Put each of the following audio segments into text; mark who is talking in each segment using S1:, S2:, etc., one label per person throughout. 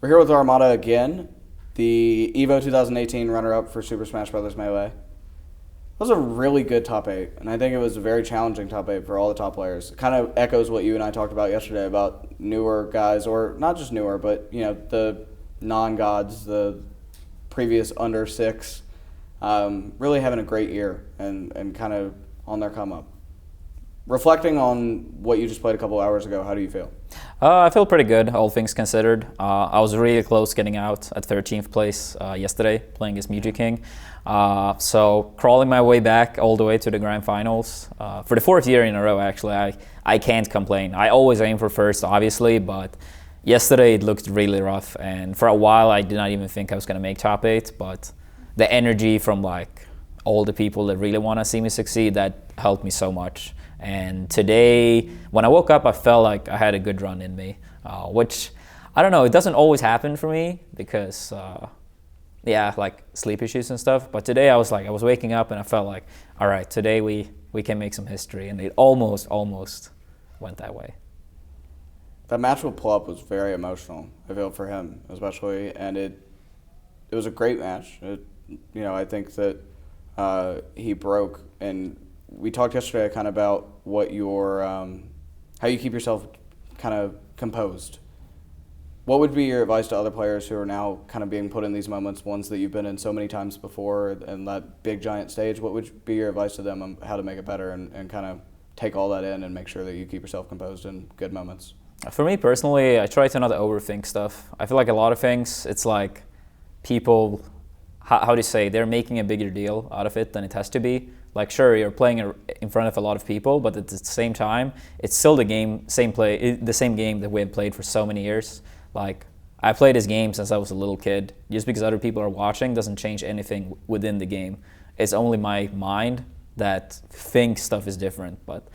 S1: We're here with Armada again, the EVO 2018 runner-up for Super Smash Bros. Melee. It was a really good top 8, and I think it was a very challenging top 8 for all the top players. It kind of echoes what you and I talked about yesterday about newer guys, or not just newer, but the non-gods, the previous under 6, really having a great year and kind of on their come-up. Reflecting on what you just played a couple hours ago, how do you feel?
S2: I feel pretty good, all things considered. I was really close getting out at 13th place yesterday, playing as Muji King. So crawling my way back all the way to the grand finals. For the 4th year in a row, actually, I can't complain. I always aim for first, obviously, but yesterday it looked really rough. And for a while, I did not even think I was going to make top 8, but the energy from all the people that really want to see me succeed, that helped me so much. And today, when I woke up, I felt like I had a good run in me, which, I don't know, it doesn't always happen for me because, sleep issues and stuff. But today I was waking up and I felt like, all right, today we can make some history. And it almost went that way.
S1: That match with Plup was very emotional, I feel, for him especially. And it was a great match. I think that he broke. And we talked yesterday kind of about what your how you keep yourself kind of composed. What would be your advice to other players who are now kind of being put in these moments, ones that you've been in so many times before, and that big giant stage? What would be your advice to them on how to make it better and kind of take all that in and make sure that you keep yourself composed in good moments?
S2: For me personally, I try to not overthink stuff. I feel like a lot of things, it's like people, how do you say, they're making a bigger deal out of it than it has to be. Like, sure, you're playing in front of a lot of people, but at the same time, it's still the same game that we have played for so many years. Like, I played this game since I was a little kid. Just because other people are watching doesn't change anything within the game. It's only my mind that thinks stuff is different, but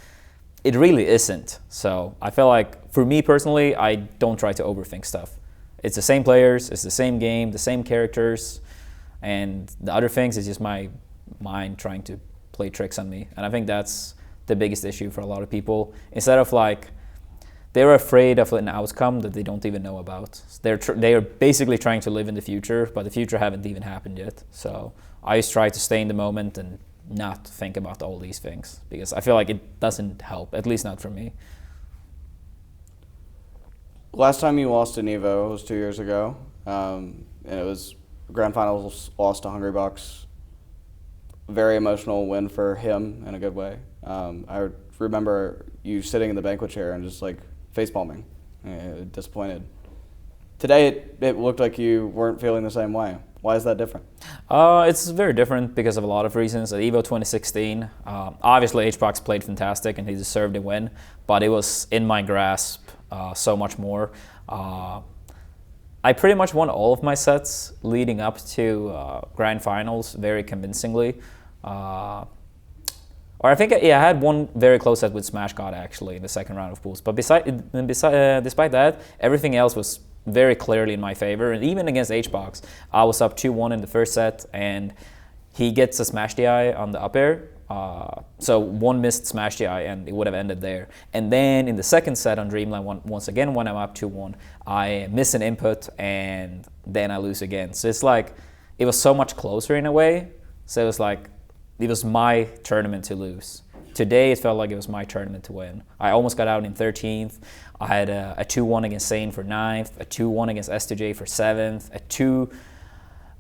S2: it really isn't. So I feel like, for me personally, I don't try to overthink stuff. It's the same players, it's the same game, the same characters, and the other things is just my mind trying to play tricks on me. And I think that's the biggest issue for a lot of people. Instead of they're afraid of an outcome that they don't even know about. They are basically trying to live in the future, but the future haven't even happened yet. So I just try to stay in the moment and not think about all these things, because I feel like it doesn't help, at least not for me.
S1: Last time you lost in EVO was 2 years ago, and it was grand finals loss to Hungry Bucks. Very emotional win for him in a good way. I remember you sitting in the banquet chair and just face palming, disappointed. Today it looked like you weren't feeling the same way. Why is that different?
S2: It's very different because of a lot of reasons. At EVO 2016, obviously HBox played fantastic and he deserved a win, but it was in my grasp so much more. I pretty much won all of my sets leading up to grand finals very convincingly. Or I think I had one very close set with Smash God actually in the second round of pools. But despite that, everything else was very clearly in my favor. And even against HBox, I was up 2-1 in the first set, and he gets a Smash DI on the up air. So one missed Smash DI, and it would have ended there. And then in the second set on Dreamland, once again when I'm up 2-1, I miss an input, and then I lose again. So it's it was so much closer in a way. So it was my tournament to lose. Today, it felt like it was my tournament to win. I almost got out in 13th. I had a 2-1 against Sane for 9th, a 2-1 against S2J for 7th, a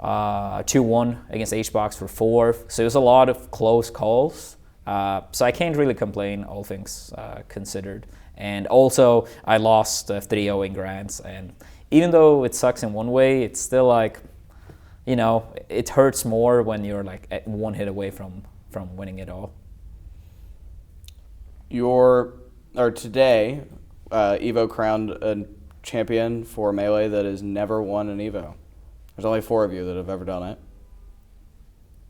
S2: 2-1 against HBox for 4th. So it was a lot of close calls. So I can't really complain, all things considered. And also, I lost 3-0 in Grands. And even though it sucks in one way, it's still it hurts more when you're at one hit away from winning it all.
S1: Today, EVO crowned a champion for Melee that has never won an EVO. There's only 4 of you that have ever done it.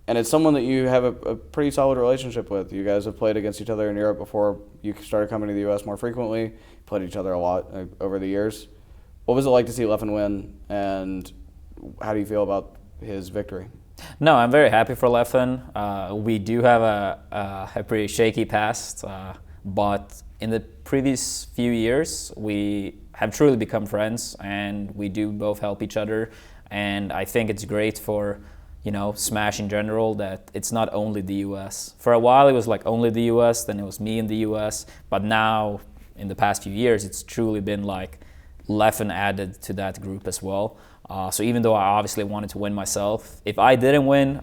S1: And it's someone that you have a pretty solid relationship with. You guys have played against each other in Europe before you started coming to the U.S. more frequently. Played each other a lot over the years. What was it like to see Leffen win, and how do you feel about his victory?
S2: No, I'm very happy for Leffen. We do have a pretty shaky past, but in the previous few years, we have truly become friends, and we do both help each other. And I think it's great for, Smash in general, that it's not only the US. For a while, it was like only the US, then it was me in the US. But now, in the past few years, it's truly been like Leffen added to that group as well. So even though I obviously wanted to win myself, if I didn't win,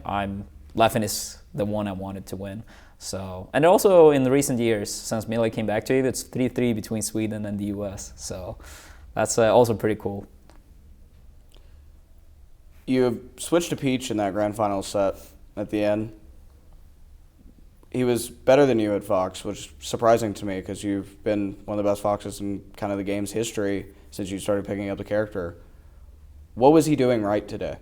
S2: Leffen is the one I wanted to win. So, and also in the recent years, since Melee came back to it, it's 3-3 between Sweden and the US. So that's also pretty cool.
S1: You switched to Peach in that grand final set at the end. He was better than you at Fox, which is surprising to me because you've been one of the best Foxes in kind of the game's history since you started picking up the character. What was he doing right today?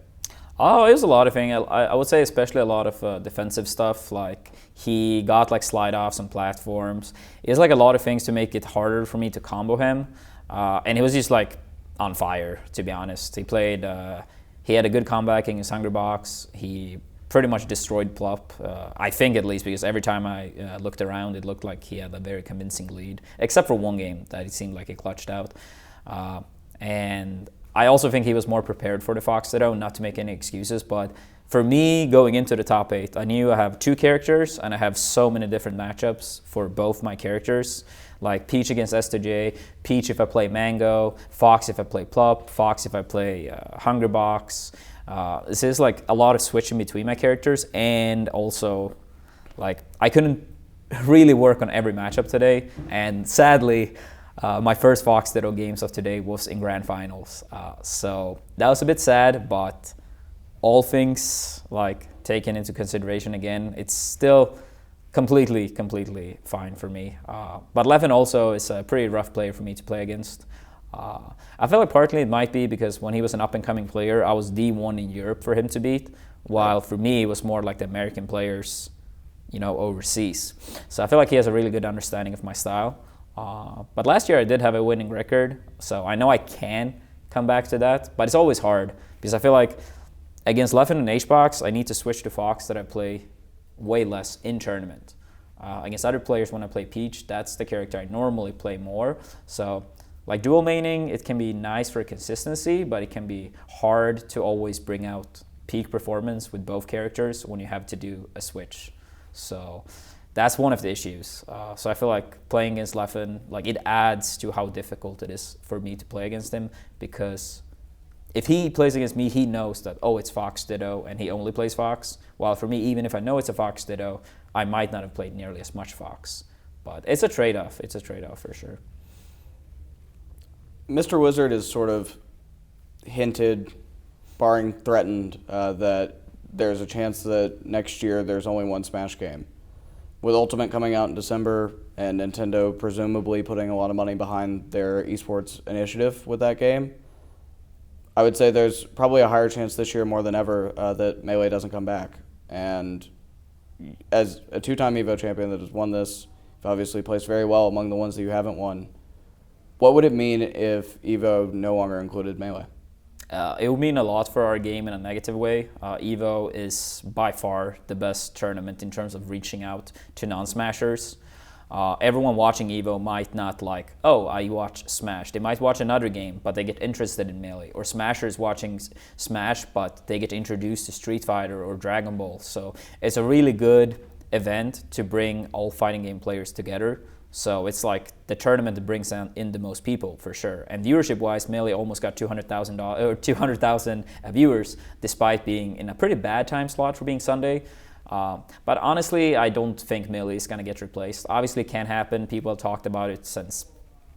S2: Oh, it was a lot of things. I would say especially a lot of defensive stuff. Like he got like slide offs on platforms. It was like a lot of things to make it harder for me to combo him. And he was just like on fire, to be honest. He played. He had a good comeback in his Hunger Box. He pretty much destroyed Plop, I think at least, because every time I looked around, it looked like he had a very convincing lead, except for one game that it seemed like he clutched out. And I also think he was more prepared for the Fox Ditto, not to make any excuses, but for me, going into the top 8, I knew I have 2 characters, and I have so many different matchups for both my characters, like Peach against S2J, Peach if I play Mango, Fox if I play Plop, Fox if I play Hunger Box. This is like a lot of switching between my characters, and also like I couldn't really work on every matchup today, and sadly my first Fox Ditto games of today was in grand finals, so that was a bit sad, but all things like taken into consideration again, it's still completely fine for me. But Leffen also is a pretty rough player for me to play against. I feel like partly it might be because when he was an up-and-coming player, I was D1 in Europe for him to beat, while for me it was more like the American players, overseas. So I feel like he has a really good understanding of my style. But last year I did have a winning record, so I know I can come back to that, but it's always hard because I feel like against Leffen and HBox, I need to switch to Fox that I play way less in tournament. Against other players, when I play Peach, that's the character I normally play more. So like dual maining, it can be nice for consistency, but it can be hard to always bring out peak performance with both characters when you have to do a switch. So that's one of the issues. So I feel like playing against Leffen, like it adds to how difficult it is for me to play against him, because if he plays against me, he knows that, oh, it's Fox Ditto, and he only plays Fox. While for me, even if I know it's a Fox Ditto, I might not have played nearly as much Fox. But it's a trade-off. It's a trade-off for sure.
S1: Mr. Wizard has sort of hinted, barring threatened, that there's a chance that next year there's only one Smash game. With Ultimate coming out in December and Nintendo presumably putting a lot of money behind their esports initiative with that game, I would say there's probably a higher chance this year more than ever that Melee doesn't come back. And as a 2-time EVO champion that has won this, you've obviously placed very well among the ones that you haven't won. What would it mean if EVO no longer included Melee?
S2: It would mean a lot for our game in a negative way. EVO is by far the best tournament in terms of reaching out to non-smashers. Everyone watching EVO might not like, oh, I watch Smash. They might watch another game, but they get interested in Melee. Or Smashers watching Smash, but they get introduced to Street Fighter or Dragon Ball. So it's a really good event to bring all fighting game players together. So it's like the tournament that brings in the most people for sure. And viewership-wise, Melee almost got 200,000 viewers, despite being in a pretty bad time slot for being Sunday. But honestly, I don't think Melee is going to get replaced. Obviously, it can happen. People have talked about it since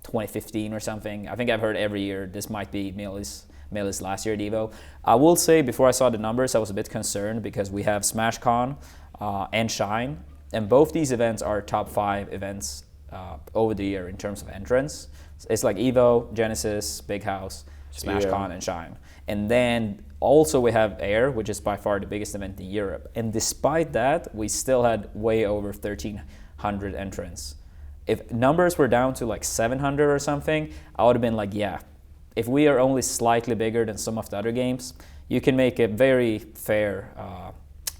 S2: 2015 or something. I think I've heard every year this might be Melee's last year at EVO. I will say, before I saw the numbers, I was a bit concerned because we have SmashCon and Shine, and both these events are top 5 events over the year in terms of entrance. It's like EVO, Genesis, Big House, SmashCon, and Shine. And then also we have Air, which is by far the biggest event in Europe. And despite that, we still had way over 1,300 entrants. If numbers were down to like 700 or something, I would have been like, yeah, if we are only slightly bigger than some of the other games, you can make a very fair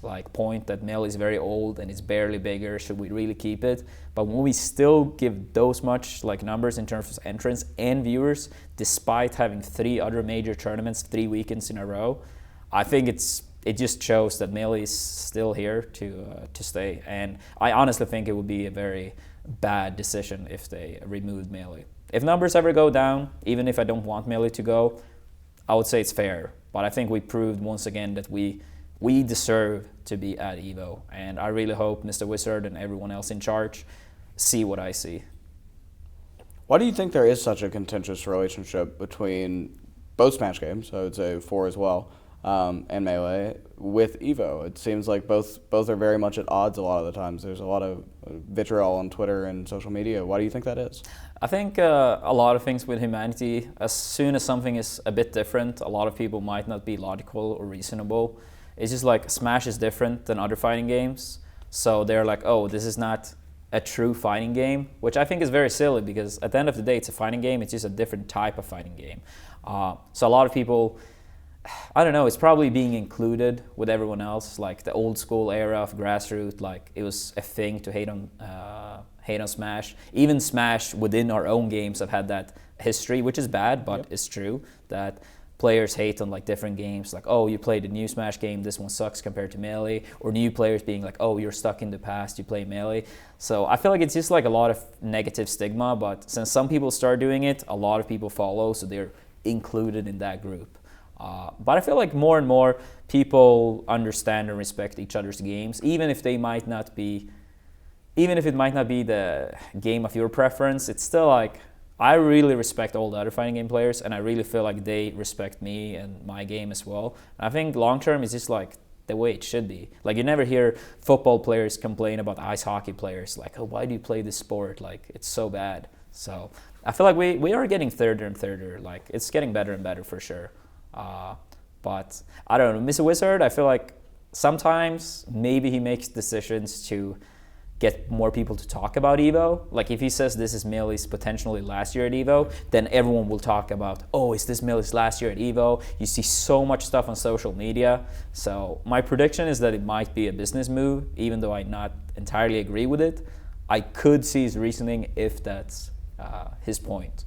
S2: like point that Melee is very old and it's barely bigger. Should we really keep it? But when we still give those much like numbers in terms of entrants and viewers, despite having 3 other major tournaments 3 weekends in a row, I think it just shows that Melee is still here to stay. And I honestly think it would be a very bad decision if they removed Melee. If numbers ever go down, even if I don't want Melee to go, I would say it's fair. But I think we proved once again that we deserve to be at EVO. And I really hope Mr. Wizard and everyone else in charge see what I see.
S1: Why do you think there is such a contentious relationship between both Smash games, I would say 4 as well, and Melee, with EVO? It seems like both are very much at odds a lot of the times. There's a lot of vitriol on Twitter and social media. Why do you think that is?
S2: I think a lot of things with humanity, as soon as something is a bit different, a lot of people might not be logical or reasonable. It's just like Smash is different than other fighting games. So they're like, oh, this is not a true fighting game, which I think is very silly because at the end of the day, it's a fighting game. It's just a different type of fighting game. So a lot of people, I don't know, it's probably being included with everyone else, like the old school era of grassroots, like it was a thing to hate on Smash. Even Smash within our own games have had that history, which is bad, but it's true that players hate on like different games, like, oh, you played a new Smash game, this one sucks compared to Melee, or new players being like, oh, you're stuck in the past, you play Melee. So I feel like it's just like a lot of negative stigma, but since some people start doing it, a lot of people follow, so they're included in that group. But I feel like more and more people understand and respect each other's games, even if it might not be the game of your preference. It's still like, I really respect all the other fighting game players, and I really feel like they respect me and my game as well. And I think long term it's just like the way it should be. Like you never hear football players complain about ice hockey players, like, oh, why do you play this sport? Like it's so bad. So I feel like we are getting thirder and thirder. Like it's getting better and better for sure. But I don't know, Mr. Wizard, I feel like sometimes maybe he makes decisions to get more people to talk about EVO. Like if he says this is Melee's potentially last year at EVO, then everyone will talk about, oh, is this Melee's last year at EVO? You see so much stuff on social media. So my prediction is that it might be a business move, even though I not entirely agree with it. I could see his reasoning if that's his point.